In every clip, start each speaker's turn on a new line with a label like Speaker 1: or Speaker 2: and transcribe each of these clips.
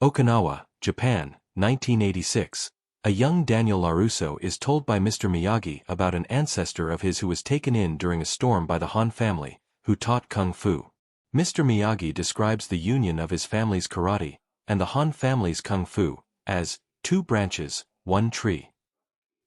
Speaker 1: Okinawa, Japan, 1986. A young Daniel LaRusso is told by Mr. Miyagi about an ancestor of his who was taken in during a storm by the Han family, who taught kung fu. Mr. Miyagi describes the union of his family's karate and the Han family's kung fu as two branches, one tree.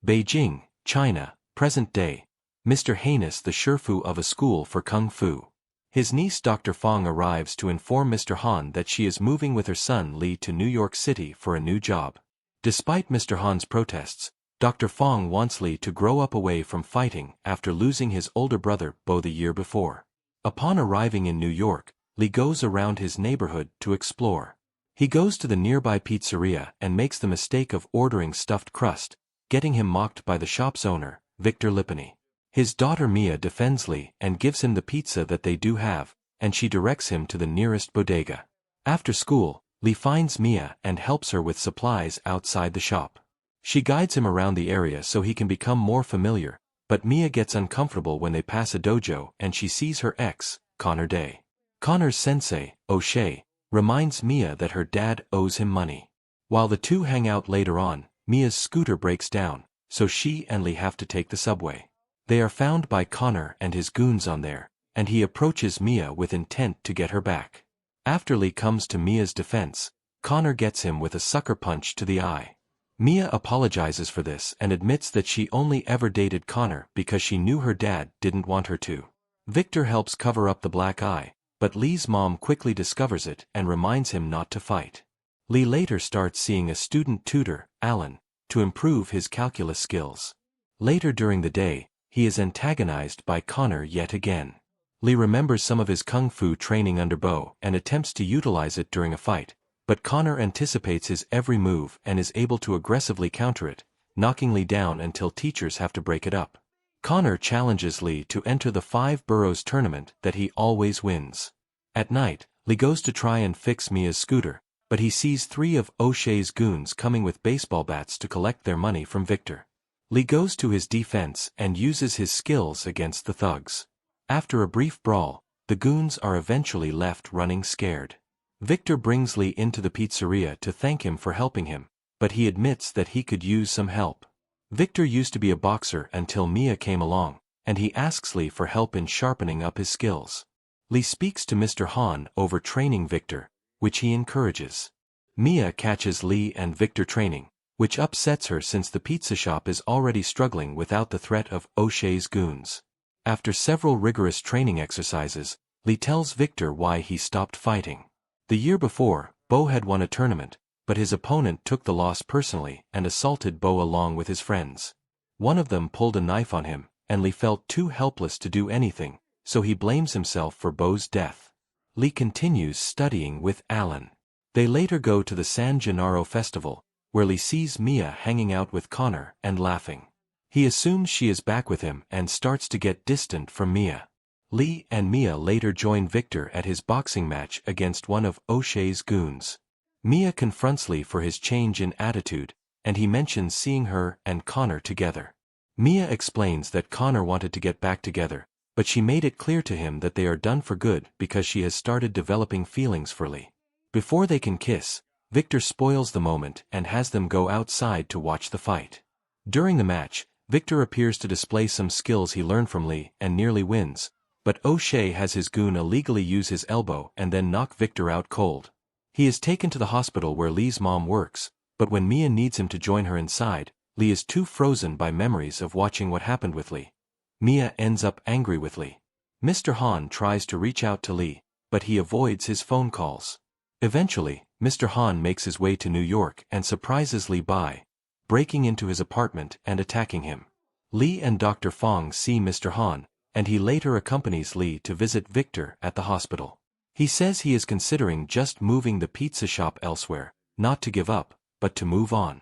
Speaker 1: Beijing, China, present day. Mr. Heinous the Shifu of a school for kung fu. His niece Dr. Fong arrives to inform Mr. Han that she is moving with her son Li to New York City for a new job. Despite Mr. Han's protests, Dr. Fong wants Li to grow up away from fighting after losing his older brother Bo the year before. Upon arriving in New York, Li goes around his neighborhood to explore. He goes to the nearby pizzeria and makes the mistake of ordering stuffed crust, getting him mocked by the shop's owner, Victor Lipany. His daughter Mia defends Li and gives him the pizza that they do have, and she directs him to the nearest bodega. After school, Li finds Mia and helps her with supplies outside the shop. She guides him around the area so he can become more familiar, but Mia gets uncomfortable when they pass a dojo and she sees her ex, Conor Day. Conor's sensei, O'Shea, reminds Mia that her dad owes him money. While the two hang out later on, Mia's scooter breaks down, so she and Li have to take the subway. They are found by Conor and his goons on there, and he approaches Mia with intent to get her back. After Li comes to Mia's defense, Conor gets him with a sucker punch to the eye. Mia apologizes for this and admits that she only ever dated Conor because she knew her dad didn't want her to. Victor helps cover up the black eye, but Li's mom quickly discovers it and reminds him not to fight. Li later starts seeing a student tutor, Alan, to improve his calculus skills. Later during the day, he is antagonized by Conor yet again. Li remembers some of his kung fu training under Bo and attempts to utilize it during a fight, but Conor anticipates his every move and is able to aggressively counter it, knocking Li down until teachers have to break it up. Conor challenges Li to enter the 5 Boroughs tournament that he always wins. At night, Li goes to try and fix Mia's scooter, but he sees 3 of O'Shea's goons coming with baseball bats to collect their money from Victor. Li goes to his defense and uses his skills against the thugs. After a brief brawl, the goons are eventually left running scared. Victor brings Li into the pizzeria to thank him for helping him, but he admits that he could use some help. Victor used to be a boxer until Mia came along, and he asks Li for help in sharpening up his skills. Li speaks to Mr. Han over training Victor, which he encourages. Mia catches Li and Victor training, which upsets her since the pizza shop is already struggling without the threat of O'Shea's goons. After several rigorous training exercises, Li tells Victor why he stopped fighting. The year before, Bo had won a tournament, but his opponent took the loss personally and assaulted Bo along with his friends. One of them pulled a knife on him, and Li felt too helpless to do anything, so he blames himself for Bo's death. Li continues studying with Alan. They later go to the San Gennaro festival, where Li sees Mia hanging out with Conor and laughing. He assumes she is back with him and starts to get distant from Mia. Li and Mia later join Victor at his boxing match against one of O'Shea's goons. Mia confronts Li for his change in attitude, and he mentions seeing her and Conor together. Mia explains that Conor wanted to get back together, but she made it clear to him that they are done for good because she has started developing feelings for Li. Before they can kiss, Victor spoils the moment and has them go outside to watch the fight. During the match, Victor appears to display some skills he learned from Li and nearly wins, but O'Shea has his goon illegally use his elbow and then knock Victor out cold. He is taken to the hospital where Li's mom works, but when Mia needs him to join her inside, Li is too frozen by memories of watching what happened with Li. Mia ends up angry with Li. Mr. Han tries to reach out to Li, but he avoids his phone calls. Eventually, Mr. Han makes his way to New York and surprises Li by breaking into his apartment and attacking him. Li and Dr. Fong see Mr. Han, and he later accompanies Li to visit Victor at the hospital. He says he is considering just moving the pizza shop elsewhere, not to give up, but to move on.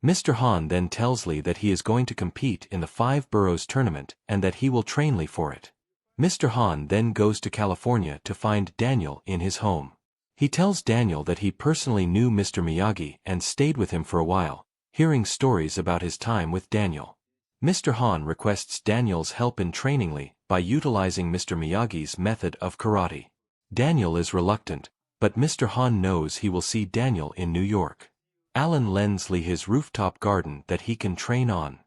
Speaker 1: Mr. Han then tells Li that he is going to compete in the 5 Boroughs tournament and that he will train Li for it. Mr. Han then goes to California to find Daniel in his home. He tells Daniel that he personally knew Mr. Miyagi and stayed with him for a while, hearing stories about his time with Daniel. Mr. Han requests Daniel's help in training Li by utilizing Mr. Miyagi's method of karate. Daniel is reluctant, but Mr. Han knows he will see Daniel in New York. Alan lends Li his rooftop garden that he can train on.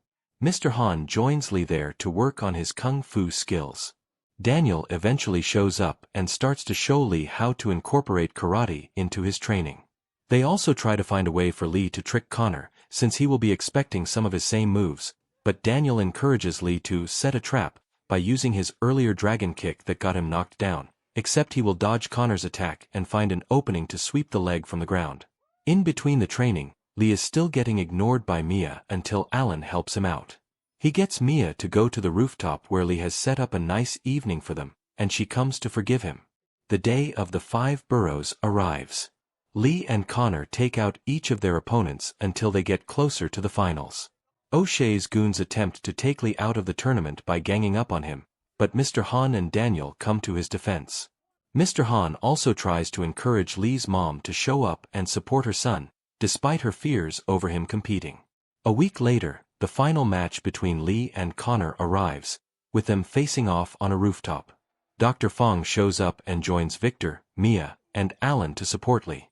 Speaker 1: Mr. Han joins Li there to work on his kung fu skills. Daniel eventually shows up and starts to show Li how to incorporate karate into his training. They also try to find a way for Li to trick Conor, since he will be expecting some of his same moves, but Daniel encourages Li to set a trap by using his earlier dragon kick that got him knocked down, except he will dodge Conor's attack and find an opening to sweep the leg from the ground. In between the training, Li is still getting ignored by Mia until Alan helps him out. He gets Mia to go to the rooftop where Li has set up a nice evening for them, and she comes to forgive him. The day of the 5 Boroughs arrives. Li and Conor take out each of their opponents until they get closer to the finals. O'Shea's goons attempt to take Li out of the tournament by ganging up on him, but Mr. Han and Daniel come to his defense. Mr. Han also tries to encourage Li's mom to show up and support her son, despite her fears over him competing. A week later, the final match between Li and Conor arrives, with them facing off on a rooftop. Dr. Fong shows up and joins Victor, Mia, and Alan to support Li.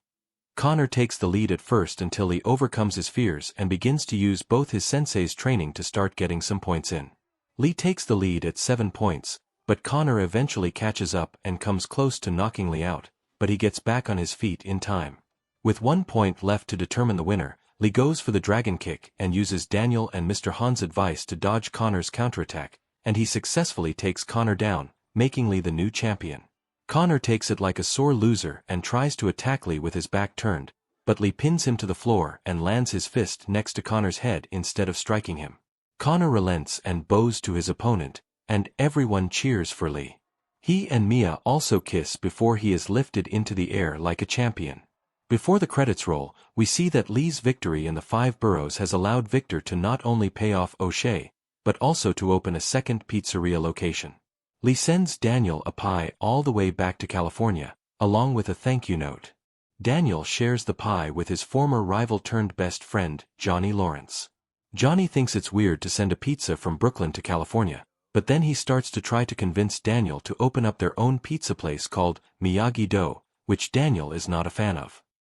Speaker 1: Conor takes the lead at first until he overcomes his fears and begins to use both his sensei's training to start getting some points in. Li takes the lead at 7 points, but Conor eventually catches up and comes close to knocking Li out, but he gets back on his feet in time. With 1 point left to determine the winner, Li goes for the dragon kick and uses Daniel and Mr. Han's advice to dodge Conor's counterattack, and he successfully takes Conor down, making Li the new champion. Conor takes it like a sore loser and tries to attack Li with his back turned, but Li pins him to the floor and lands his fist next to Conor's head instead of striking him. Conor relents and bows to his opponent, and everyone cheers for Li. He and Mia also kiss before he is lifted into the air like a champion. Before the credits roll, we see that Li's victory in the 5 Boroughs has allowed Victor to not only pay off O'Shea, but also to open a second pizzeria location. Li sends Daniel a pie all the way back to California, along with a thank you note. Daniel shares the pie with his former rival turned best friend, Johnny Lawrence. Johnny thinks it's weird to send a pizza from Brooklyn to California, but then he starts to try to convince Daniel to open up their own pizza place called Miyagi, which Daniel is not a fan of.